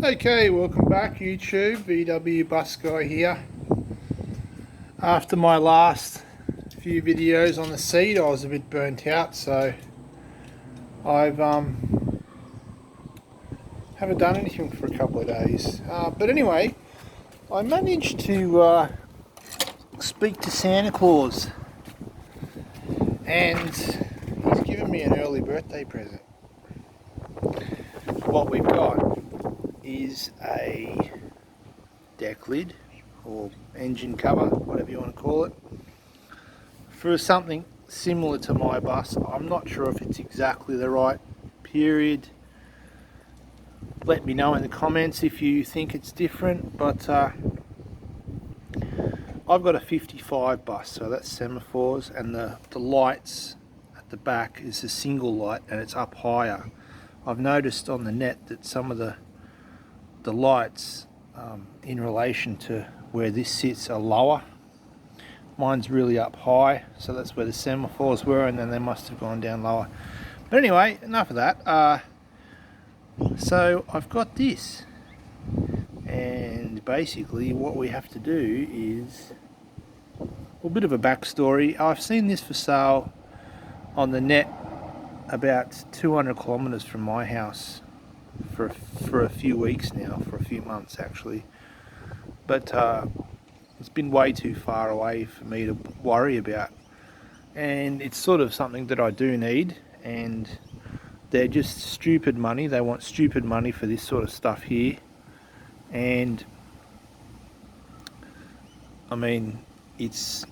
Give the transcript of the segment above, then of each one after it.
Okay, welcome back YouTube, vwbus guy here. After my last few videos on the seed, I was a bit burnt out, so I've haven't done anything for a couple of days. But anyway, I managed to speak to Santa Claus, and he's given me an early birthday present. What we've got is a deck lid or engine cover, whatever you want to call it, for something similar to my bus. I'm not sure if it's exactly the right period. Let me know in the comments if you think it's different, but I've got a 55 bus, so that's semaphores, and the lights at the back is a single light and it's up higher. I've noticed on the net that some of the lights in relation to where this sits are lower. Mine's really up high, so that's where the semaphores were, and then they must have gone down lower. But anyway, enough of that. So I've got this, and basically what we have to do is a bit of a backstory. I've seen this for sale on the net about 200 kilometers from my house for a few weeks now, for a few months actually, but it's been way too far away for me to worry about, and it's sort of something that I do need, and they're just stupid money. They want stupid money for this sort of stuff here, and I mean, it's a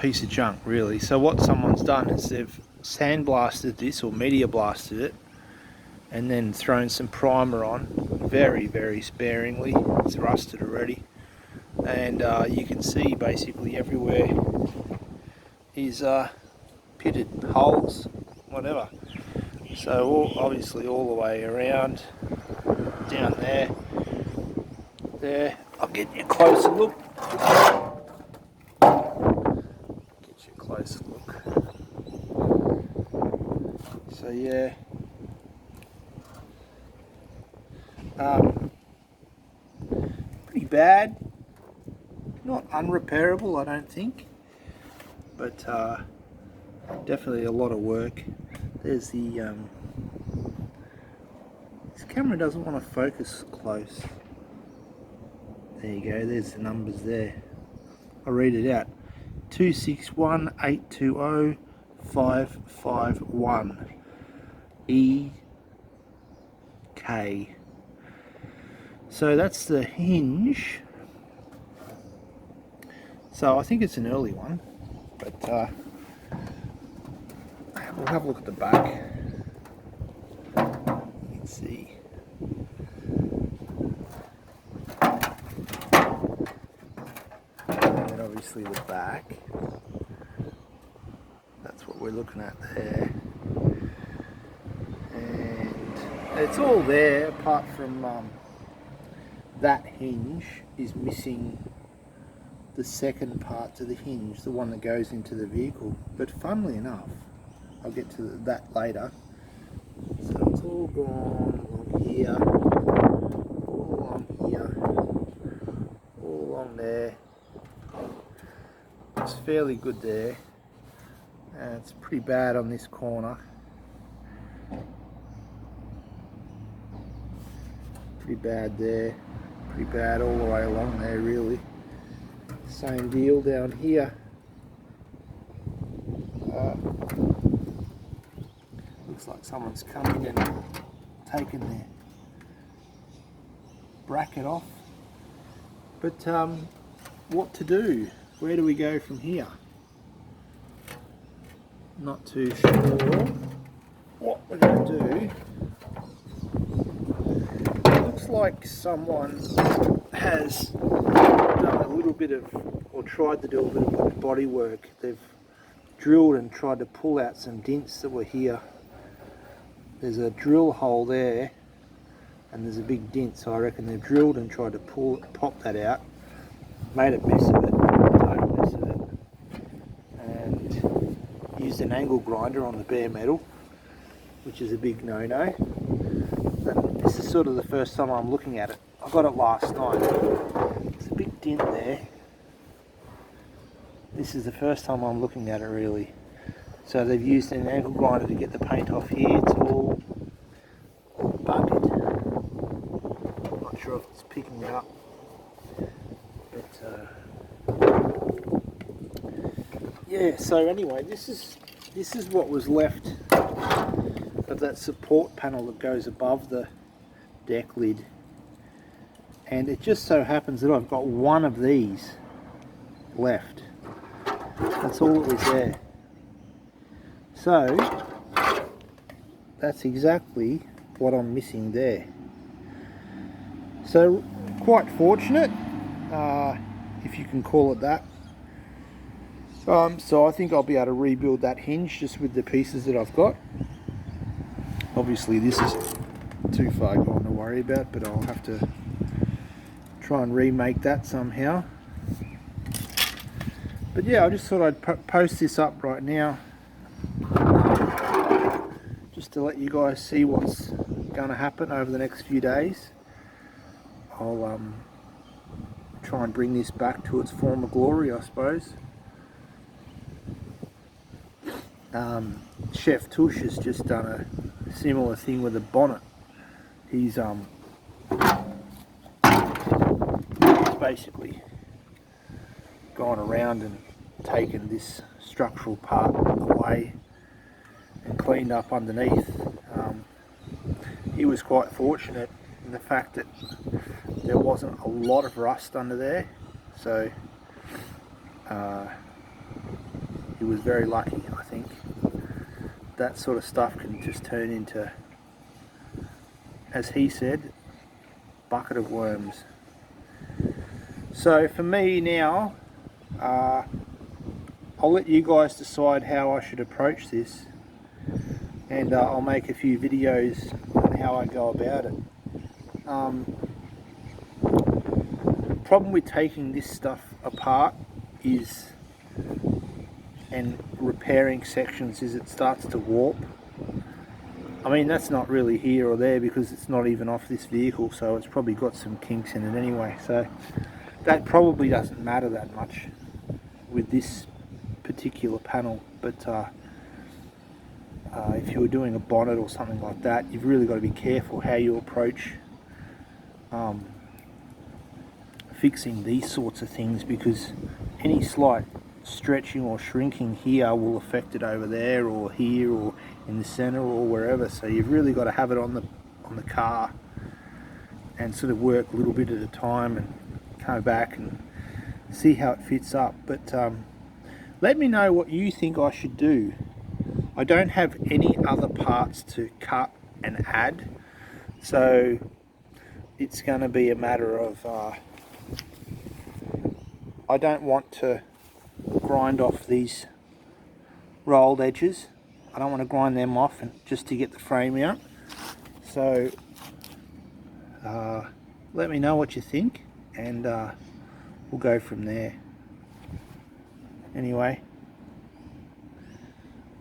piece of junk really. So what someone's done is they've sandblasted this or media blasted it and then thrown some primer on very, very sparingly. It's rusted already, and you can see basically everywhere is pitted holes, whatever. So obviously all the way around, down there, I'll get you a closer look. Get you a closer look. So yeah, pretty bad. Not unrepairable, I don't think, but definitely a lot of work. There's the this camera doesn't want to focus close. There you go, there's the numbers there. I'll read it out. 261820551 EK. So that's the hinge. So I think it's an early one, but we'll have a look at the back. You can see. And then obviously the back. That's what we're looking at there. And it's all there apart from that hinge is missing the second part to the hinge, the one that goes into the vehicle. But funnily enough, I'll get to that later. So it's all gone along here, all along here, all along there. It's fairly good there. It's pretty bad on this corner. Pretty bad there. Pretty bad all the way along there really. Same deal down here. Looks like someone's come in and taken their bracket off. But what to do? Where do we go from here? Not too sure what we're going to do. It looks like someone has done a little bit of, or tried to do a little bit of body work. They've drilled and tried to pull out some dents that were here. There's a drill hole there and there's a big dent, so I reckon they've drilled and tried to pop that out, made a mess of it, total mess of it, and used an angle grinder on the bare metal, which is a big no-no. And this is sort of the first time I'm looking at it. I got it last night. There's a big dent there. This is the first time I'm looking at it really. So they've used an angle grinder to get the paint off here. It's all bugged. I'm not sure if it's picking it up. But yeah, so anyway, this is what was left of that support panel that goes above the deck lid. And it just so happens that I've got one of these left. That's all that was there. So that's exactly what I'm missing there. So quite fortunate, if you can call it that. So I think I'll be able to rebuild that hinge just with the pieces that I've got. Obviously this is too far gone to worry about, but I'll have to try and remake that somehow. But yeah, I just thought I'd post this up right now, just to let you guys see what's going to happen over the next few days. I'll try and bring this back to its former glory, I suppose. Chef Tush has just done a similar thing with a bonnet. He's basically gone around and taken this structural part away and cleaned up underneath. He was quite fortunate in the fact that there wasn't a lot of rust under there, so he was very lucky. I think that sort of stuff can just turn into, as he said, bucket of worms. So for me now, I'll let you guys decide how I should approach this, and I'll make a few videos on how I go about it. The problem with taking this stuff apart is, and repairing sections, is it starts to warp. I mean, that's not really here or there because it's not even off this vehicle, so it's probably got some kinks in it anyway, so that probably doesn't matter that much with this particular panel. But if you were doing a bonnet or something like that, you've really got to be careful how you approach fixing these sorts of things, because any slight stretching or shrinking here will affect it over there or here or in the center or wherever. So you've really got to have it on the car and sort of work a little bit at a time and go back and see how it fits up. But let me know what you think I should do. I don't have any other parts to cut and add, so it's going to be a matter of I don't want to grind off these rolled edges. I don't want to grind them off and just to get the frame out. So let me know what you think, and we'll go from there. Anyway,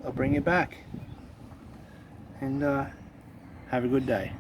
I'll bring you back, and have a good day.